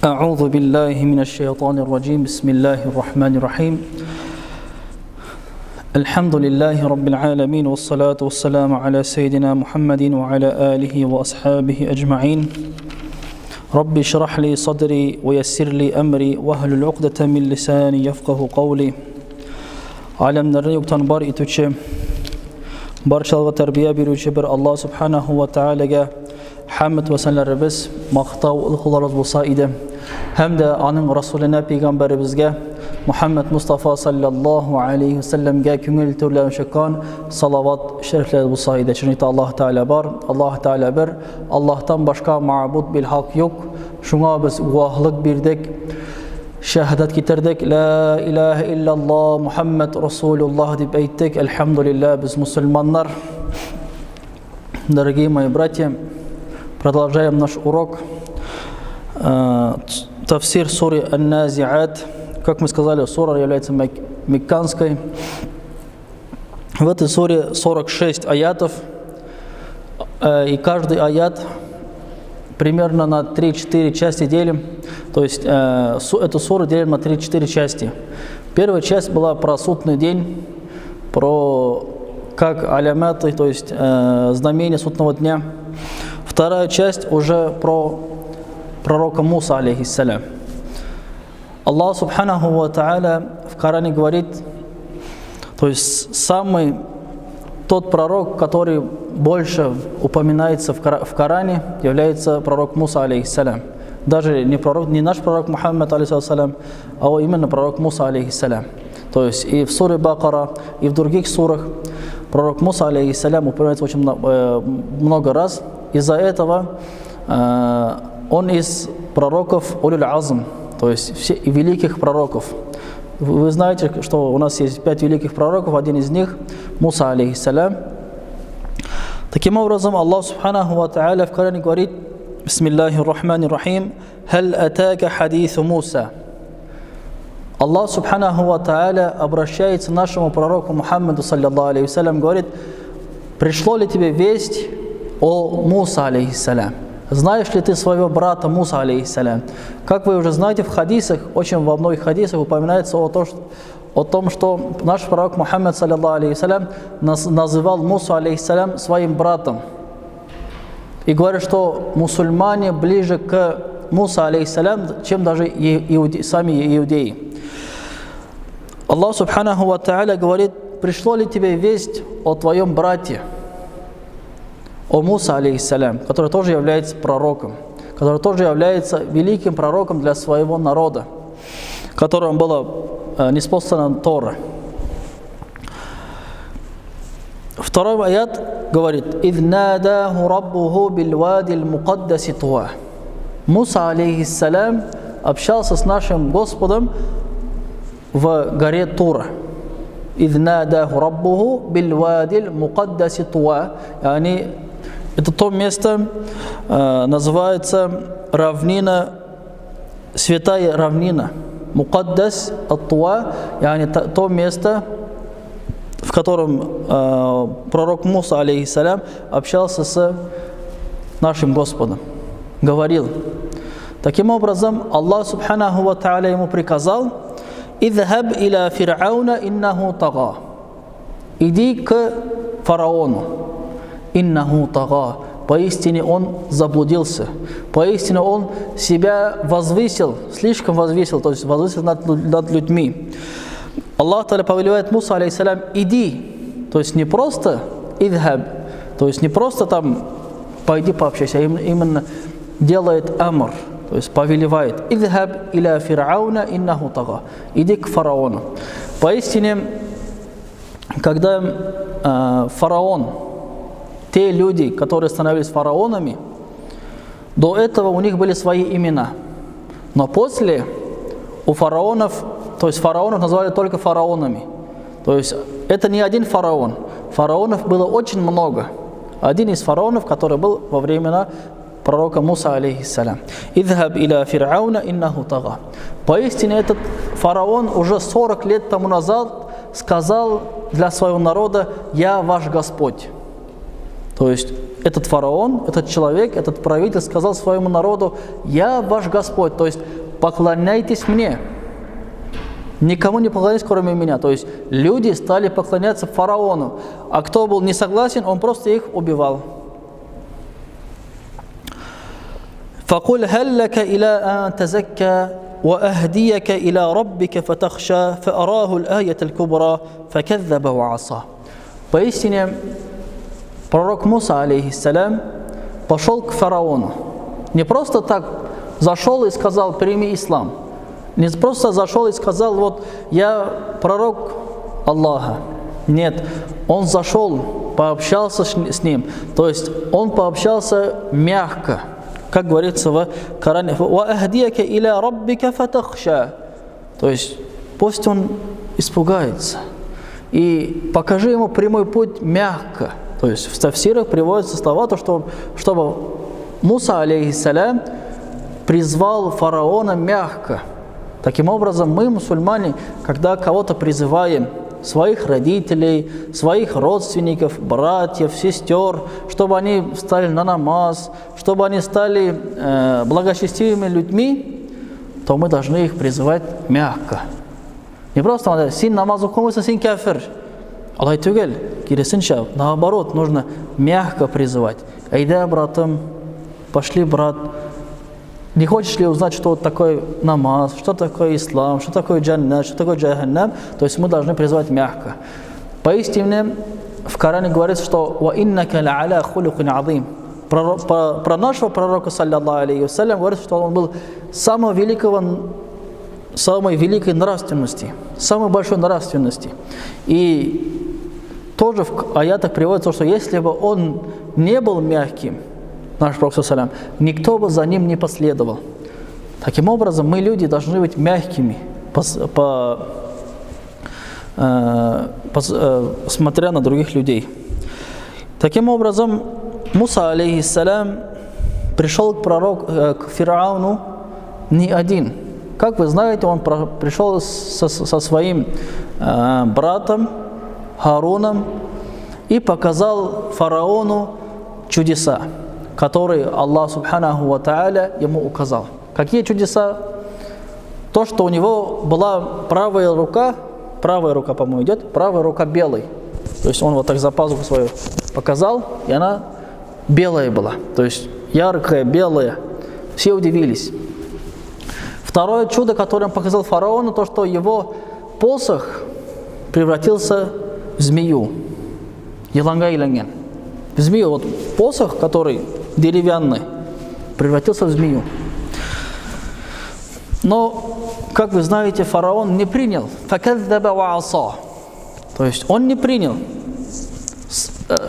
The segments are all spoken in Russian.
أعوذ بالله من الشيطان الرجيم بسم الله الرحمن الرحيم الحمد لله رب العالمين والصلاة والسلام على سيدنا محمد وعلى آله وأصحابه أجمعين رب اشرح لي صدري ويسر لي أمري واحلل عقدة من لساني يفقه قولي Alemlerin yoktan bar etuvchi, barchalarga tarbiya beruvchi bir Alloh subhanahu va taolaga hamd va sanolarimiz, maqtov ulug'larimiz bo'lsa edi. Hamda uning rasulina payg'ambarimizga Muhammad Mustafa sallallohu alayhi vasallamga ko'ngil to'lashgan salovat shariflar bo'lsa edi. Chunki Alloh taolo bor, Alloh taolo bir, Allohdan boshqa ma'bud bil haq yo'q. Shunga biz guvohlik berdik. Shahadat getirdik, la ilaha illalloh Muhammad Rasulullah deb aytdik. Alhamdulillah, biz musulmonlar. Дорогие мои братья, продолжаем наш урок. Тафсир суры Ан-Нази'ат. Как мы сказали, сура является мекканской. В этой суре 46 аятов, и каждый аят примерно на 3-4 части делим. То есть эту суру делим на 3-4 части. Первая часть была про судный день, про как аляматы, то есть знамения судного дня. Вторая часть уже про пророка Муса, алейхиссалям. Аллах субханаху ва тааля в Коране говорит, то есть тот пророк, который больше упоминается в Коране, является пророк Муса, алейхиссалям. Даже не наш пророк Мухаммад, алейхиссалям, а именно пророк Муса, алейхиссалям. То есть и в суре Бакара, и в других сурах пророк Муса, алейхиссалям, упоминается очень много раз. Из-за этого он из пророков Улюль Азм, то есть великих пророков. Вы знаете, что у нас есть 5 великих пророков, один из них Муса, алейхиссалям. Таким образом, Аллах субханаху ва тааля в Коране говорит: Бисмиллахи рахмани рахим, халь атака хадису Муса. Аллах субханаху ва тааля обращается к нашему пророку Мухаммаду саллаллаху алейхи вассалям, говорит: пришло ли тебе весть о Муса, алейхиссалям? Знаешь ли ты своего брата Муса, алейхиссалям? Как вы уже знаете, в хадисах, очень во многих хадисах упоминается о том, что наш пророк Мухаммад, саллаллаху алейхи вассалям, называл Мусу, алейхиссалям, своим братом. И говорит, что мусульмане ближе к Муса, алейхиссалям, чем даже сами иудеи. Аллах субханаху ва тааля говорит: пришло ли тебе весть о твоем брате, о Муса, алейхиссалям, который тоже является пророком, который тоже является великим пророком для своего народа, которому была ниспослана Тора. Второй аят говорит: «Идh надаху раббуху билвадил мукаддаси Туа». Муса, алейхиссалям, общался с нашим Господом в горе Тура. «Идh надаху раббуху билвадил мукаддаси Туа». Это то место, называется равнина, святая равнина. Мукаддас ат-Туа, то место, в котором пророк Муса, алейхиссалям, общался с нашим Господом, говорил. Таким образом, Аллах субханаху ва тааля ему приказал: «Идхаб иля фир'ауна иннаху тага». Иди к фараону. Иннаху тага. Поистине он заблудился. Поистине он себя возвысил, слишком возвысил, то есть возвысил над людьми. Аллах та'аля повелевает Муса, алейхиссалям, иди. То есть не просто идхаб, то есть не просто там пойди пообщайся, а именно делает амр, то есть повелевает. Идхаб иля фир'ауна иннаху тага. Иди к фараону. Поистине, когда фараон, те люди, которые становились фараонами, до этого у них были свои имена. Но после у фараонов, то есть фараонов назвали только фараонами. То есть это не один фараон. Фараонов было очень много. Один из фараонов, который был во времена пророка Муса, алейхиссалям. «Идхаб иля фир'ауна иннаху тага». Поистине этот фараон уже 40 лет тому назад сказал для своего народа: «Я ваш Господь». То есть этот фараон, этот человек, этот правитель сказал своему народу: «Я ваш Господь», то есть поклоняйтесь мне. Никому не поклоняйтесь, кроме меня. То есть люди стали поклоняться фараону. А кто был не согласен, он просто их убивал. فَقُلْ هَلْ لَكَ إِلَىٰ أَن تَزَكَّى وَأَهْدِيَكَ إِلَىٰ رَبِّكَ فَتَخْشَىٰ فَأَرَاهُ الْآيَةَ الْكُبْرَىٰ فَكَذَّبَ وَعَصَىٰ. Поистине, пророк Муса, алейхиссалям, пошел к фараону. Не просто так зашел и сказал: «Прими ислам». Не просто зашел и сказал: «Вот я пророк Аллаха». Нет, он зашел, пообщался с ним. То есть он пообщался мягко. Как говорится в Коране: «Ва'ахдияка иля раббика фатахша». То есть пусть он испугается. И покажи ему прямой путь мягко. То есть в тафсирах приводятся слова, чтобы Муса, алейхиссалям, призвал фараона мягко. Таким образом, мы, мусульмане, когда кого-то призываем, своих родителей, своих родственников, братьев, сестер, чтобы они встали на намаз, чтобы они стали благочестивыми людьми, то мы должны их призывать мягко. Не просто «син намаз укумыса, син кафир». Алай түгел, кересінше, наоборот, нужно мягко призывать. «Айда, братом, пошли, брат, не хочешь ли узнать, что такое намаз, что такое ислам, что такое джаннат, что такое джаханнам?» То есть мы должны призывать мягко. Поистине в Коране говорится, что «Ва иннака ла'аля хулукин азим». Про нашего пророка, саллаллаху алейхи вассалям, говорится, что он был самой великой нравственности, самой большой нравственности. И тоже в аятах приводится, что если бы он не был мягким, наш пророк, салям, никто бы за ним не последовал. Таким образом, мы, люди, должны быть мягкими, смотря на других людей. Таким образом, Муса, алейхиссалям, пришел к фараону не один. Как вы знаете, он пришел со своим братом Харуном и показал фараону чудеса, которые Аллах субханаху ва тааля ему указал. Какие чудеса? То, что у него была правая рука, по-моему, идет, правая рука белой. То есть он вот так за пазуху свою показал, и она белая была. То есть яркая, белая. Все удивились. Второе чудо, которое он показал фараону, то, что его посох превратился в змею. Еланга-иланген. В змею. Вот посох, который деревянный, превратился в змею. Но, как вы знаете, фараон не принял. «Факаддаба ва аса». То есть он не принял.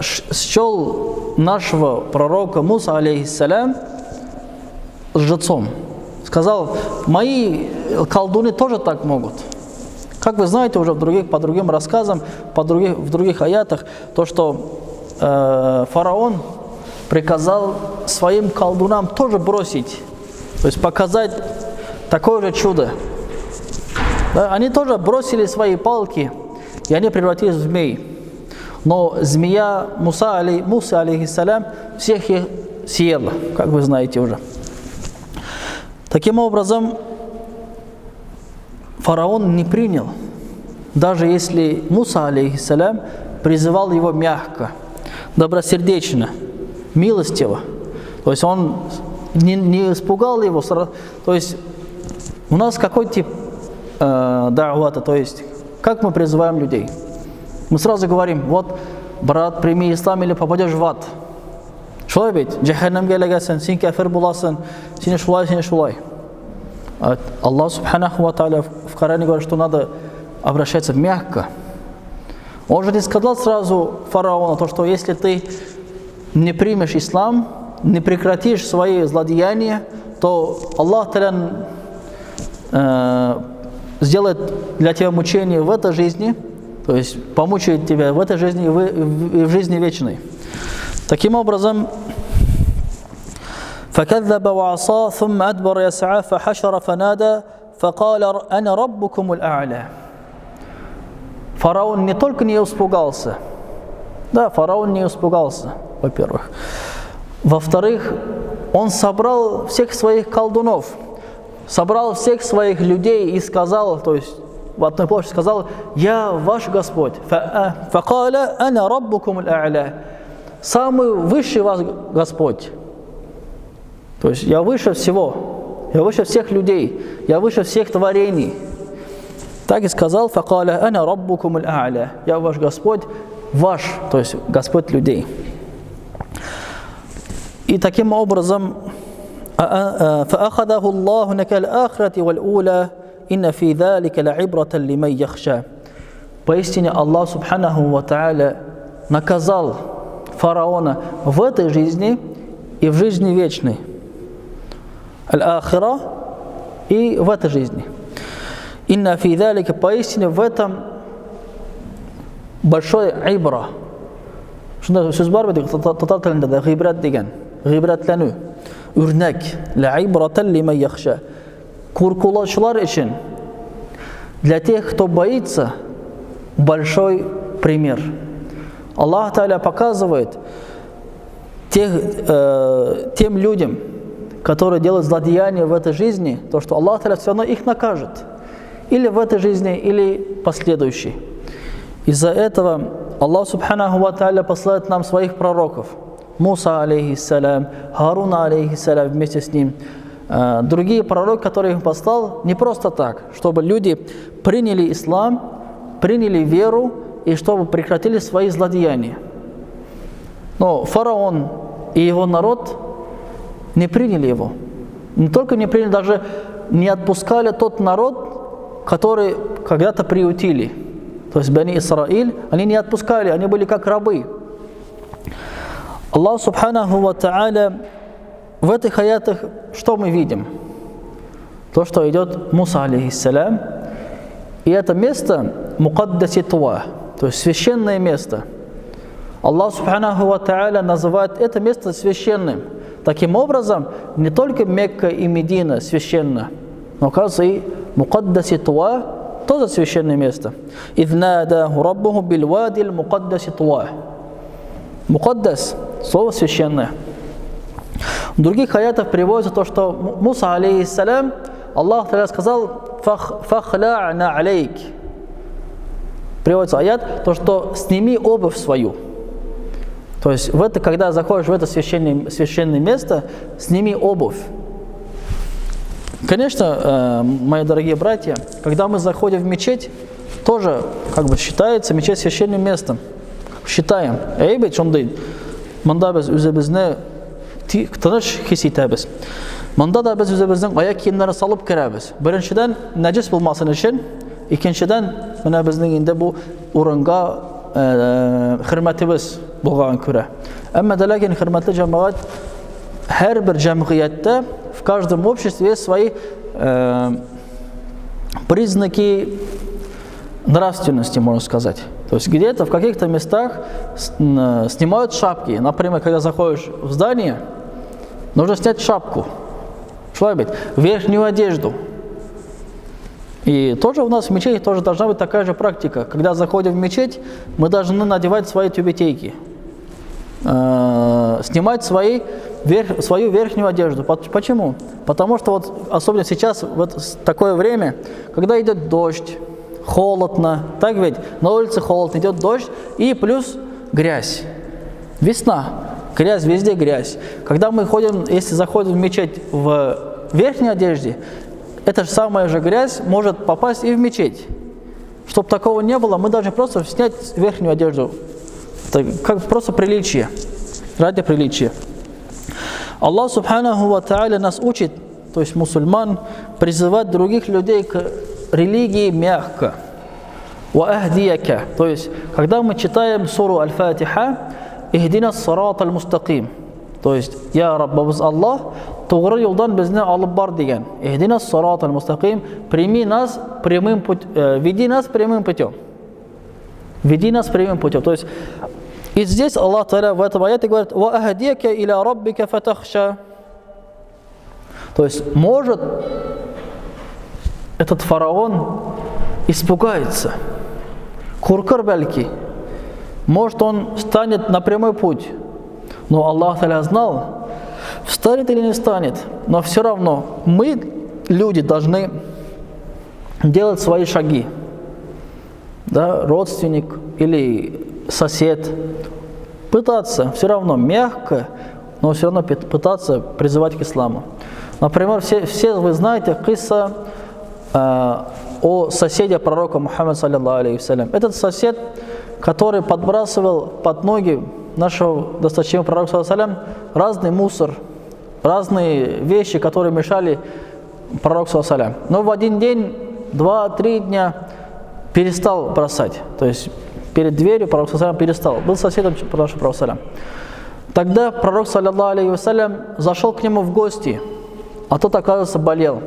Счел нашего пророка Муса, алейхиссалям, лжецом. Сказал: «Мои колдуны тоже так могут». Как вы знаете уже по другим рассказам, в других аятах, то, что фараон приказал своим колдунам тоже бросить, то есть показать такое же чудо. Да, они тоже бросили свои палки, и они превратились в змей. Но змея Муса, алейхиссалям, всех их съела, как вы знаете уже. Таким образом, фараон не принял, даже если Муса, алейхиссалям, призывал его мягко, добросердечно, милостиво. То есть он не испугал его. То есть у нас какой тип да'вата, то есть как мы призываем людей? Мы сразу говорим: вот, брат, прими ислам или попадешь в ад. Шулай бит, джаханнамга лагасан, син кафир буласын, син шулай. Аллах субханаху ва тааля в Коране говорит, что надо обращаться мягко. Он же не сказал сразу фараону, то, что если ты не примешь ислам, не прекратишь свои злодеяния, то Аллах сделает для тебя мучение в этой жизни, то есть помучает тебя в этой жизни и в жизни вечной. Таким образом, فَكَذَّبَ وَعَصَى ثُمَّ أَدْبَرَ يَسْعَى فَحَشَرَ فَنَادَى فَقَالَ أَنَا رَبُّكُمُ الْأَعْلَى. Фараон не только не испугался, фараон не испугался. во-первых. Во-вторых, он собрал всех своих колдунов, собрал всех своих людей и сказал, то есть в одной площади сказал: «Я ваш Господь». «Факаля ана раббукум аль-а'ля». Самый высший вас Господь. То есть я выше всего, я выше всех людей, я выше всех творений. Так и сказал: «Факаля ана раббукум аль-а'ля». Я ваш Господь, ваш, то есть Господь людей. И таким образом, فأخذه الله نكال الآخرة والأولى إن في ذلك لعبرة لمن يخشى. Поистине Аллах Субханаху ва Тааля наказал фараона в этой жизни и в жизни вечной. Аль-Ахира и в этой жизни. Инна фи залика, поистине в этом большой ибра. Шунда сөз бар бит татар тілінде гибрат деген, гибратлану, үрнәк, ла ибратан лиман яхша. Куркулаучылар için, для тех, кто боится, большой пример. Аллах Тааля показывает тем людям, которые делают злодеяния в этой жизни, то, что Аллах Тааля все равно их накажет. Или в этой жизни, или последующей. Из-за этого Аллах Субханаху ва Тааля посылает нам своих пророков. Муса, алейхиссалям, Харуна, алейхиссалям, вместе с ним. Другие пророки, которые их послал, не просто так, чтобы люди приняли ислам, приняли веру и чтобы прекратили свои злодеяния. Но фараон и его народ не приняли его. Не только не приняли, даже не отпускали тот народ, который когда-то приютили. То есть Бани Исраиль, они не отпускали, они были как рабы. Аллах Субханаху ва Тааля в этих аятах что мы видим? То, что идет Муса, алейхиссалям, и это место мукаддаси туа, то есть священное место. Аллах Субханаху ва Тааля называет это место священным. Таким образом, не только Мекка и Медина священно, но, кажется, и мукаддаси туа тоже священное место. «Идh надаху раббуху билвадил мукаддаси туа». Мукаддас – слово священное. В других аятах приводится то, что Муса, алейхиссалям, Аллах Та'аля сказал: «Фахля'на алейк». Приводится аят, то, что «сними обувь свою». То есть, когда заходишь в это священное место, сними обувь. Конечно, мои дорогие братья, когда мы заходим в мечеть, тоже считается мечеть священным местом. Считаем. Эйбет шундый. Манда без үзебезне тыныш хис итәбез. Манда да без үзебезнең аяк киемнәрен салып керәбез. Беренчедән нәҗес булмасын өчен, икенчедән менә безнең инде бу урынга хөрмәтебез булган күрә. Әмма дә ләкин хөрмәтле җәмәгать, һәрбер җәмгыятьтә, в каждом обществе есть свои признаки нравственности, можно сказать. То есть где-то в каких-то местах снимают шапки. Например, когда заходишь в здание, нужно снять шапку, верхнюю одежду. И тоже у нас в мечети тоже должна быть такая же практика. Когда заходим в мечеть, мы должны надевать свои тюбетейки, снимать свою верхнюю одежду. Почему? Потому что особенно сейчас, в такое время, когда идет дождь, холодно, так ведь, на улице холодно, идет дождь и плюс грязь. Весна, грязь, везде грязь. Когда мы если заходим в мечеть в верхней одежде, эта же самая же грязь может попасть и в мечеть. Чтобы такого не было, мы должны просто снять верхнюю одежду. Это как просто приличие, ради приличия. Аллах Субханаху ва Тааля нас учит, то есть мусульман, призывать других людей к религии мягко. «Ва-ахдияка». То есть, когда мы читаем суру Аль-Фатиха, «Ихдина ссарат аль-мустаким». То есть, «Я Раббабыз Аллах, тугры юлдан безне алып бар» деген. «Ихдина ссарат аль-мустаким». Веди нас прямым путем. Веди нас прямым путем. То есть, и здесь Аллах Та'аля в этом аяте говорит: «Ва-ахдияка иля раббика фатахша». То есть, может этот фараон испугается. Куркар бәлки. Может, он станет на прямой путь. Но Аллах Та'аля знал, встанет или не встанет. Но все равно мы, люди, должны делать свои шаги. Да, родственник или сосед. Пытаться, все равно мягко, но все равно пытаться призывать к исламу. Например, все вы знаете кисса о соседе пророка Мухаммада, саллаллаху алейхи вассалям. Этот сосед, который подбрасывал под ноги нашего досточтимого пророка, саллаллаху алейхи вассалям, разный мусор, разные вещи, которые мешали пророку, саллаллаху алейхи вассалям. Но в один день, 2-3 дня перестал бросать. То есть перед дверью пророк, саллаллаху алейхи вассалям, перестал. Был соседом нашего пророка, саллаллаху алейхи вассалям. Тогда пророк, саллаллаху алейхи вассалям, зашел к нему в гости, а тот, оказывается, болел.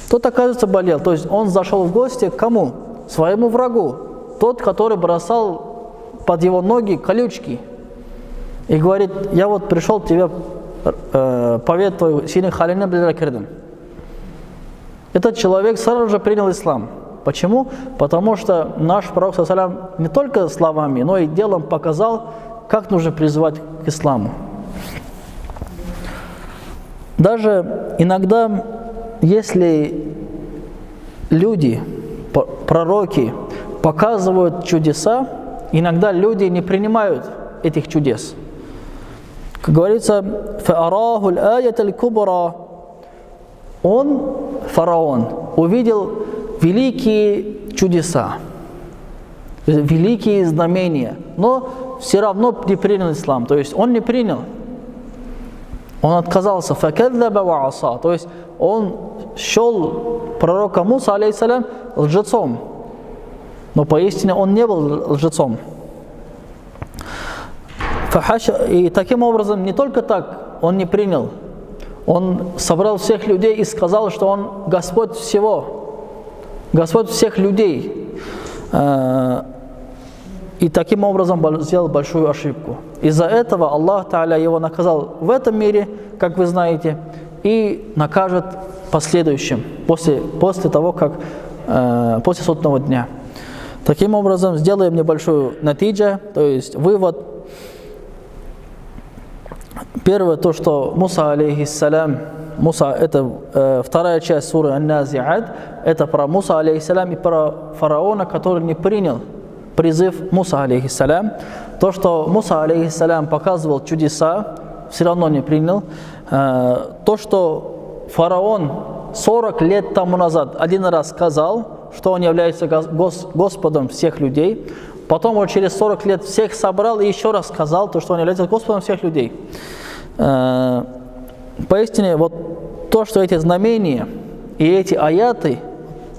То есть он зашел в гости к кому? Своему врагу. Тот, который бросал под его ноги колючки. И говорит: я вот пришел тебе поведать твою сильный халина билракирдам. Этот человек сразу же принял ислам. Почему? Потому что наш пророк, саллаллаху алейхи вассалям, не только словами, но и делом показал, как нужно призывать к исламу. Даже иногда, если люди, пророки, показывают чудеса, иногда люди не принимают этих чудес. Как говорится, فَأَرَاهُ الْآيَةَ الْكُبْرَى. Он, фараон, увидел великие чудеса, великие знамения, но все равно не принял ислам. То есть он не принял. Он отказался, فَكَذَّبَ وَعَصَى. То есть он счел пророка Муса, алейхиссалям, лжецом. Но поистине он не был лжецом. И таким образом, не только так он не принял, он собрал всех людей и сказал, что он Господь всего, Господь всех людей. И таким образом сделал большую ошибку. Из-за этого Аллах Та'аля его наказал в этом мире, как вы знаете, и накажет в последующем, после того, как после судного дня. Таким образом, сделаем небольшую натиджа, то есть вывод. Первое, то, что Муса, алейхиссалям, Муса, это вторая часть суры Ан-Нази'ат, это про Муса, алейхиссалям, и про фараона, который не принял призыв Муса, алейхиссалям. То, что Муса, алейхиссалям, показывал чудеса, все равно не принял. То, что фараон 40 лет тому назад один раз сказал, что он является Господом всех людей, потом он через 40 лет всех собрал и еще раз сказал, то, что он является Господом всех людей. Поистине, вот то, что эти знамения и эти аяты,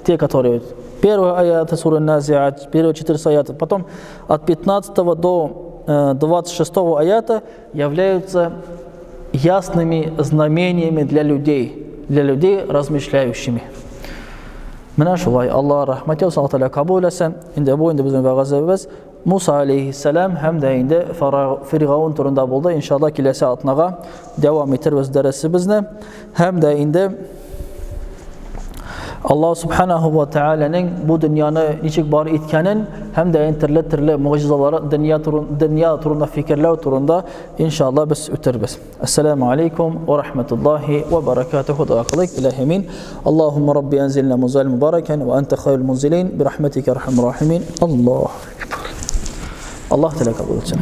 те, которые первые аяты суры Назиат, первые 400 аятов, потом от 15 до 26 аята являются ясными знамениями для людей размышляющими. Менә шулай, Алла рахмәте Аллаһ Тәгалә кабул итсен. Инде бу безнең вәгазебез Муса алейхиссалам һәм дә инде Фиргавун турында булды. Иншалла киләсе атнага дәвам итәрбез дәресебезне. Һәм дә инде Аллаһ субханаһу ва тааляның бу дөньяны ничек бар иткәнен һәм дә төрле муҗизалары дөнья турында фикерләү турында иншалла без үтербез. Ассаламу алейкум ва рахматуллахи ва баракатуху. Дәгъалык илаһимин. Аллаһумма рабби анзилна музал мубаракен ва анта хайрул мунзилин би рахматика архамар рахимин. Аллаһ Тәгалә кабул итсен.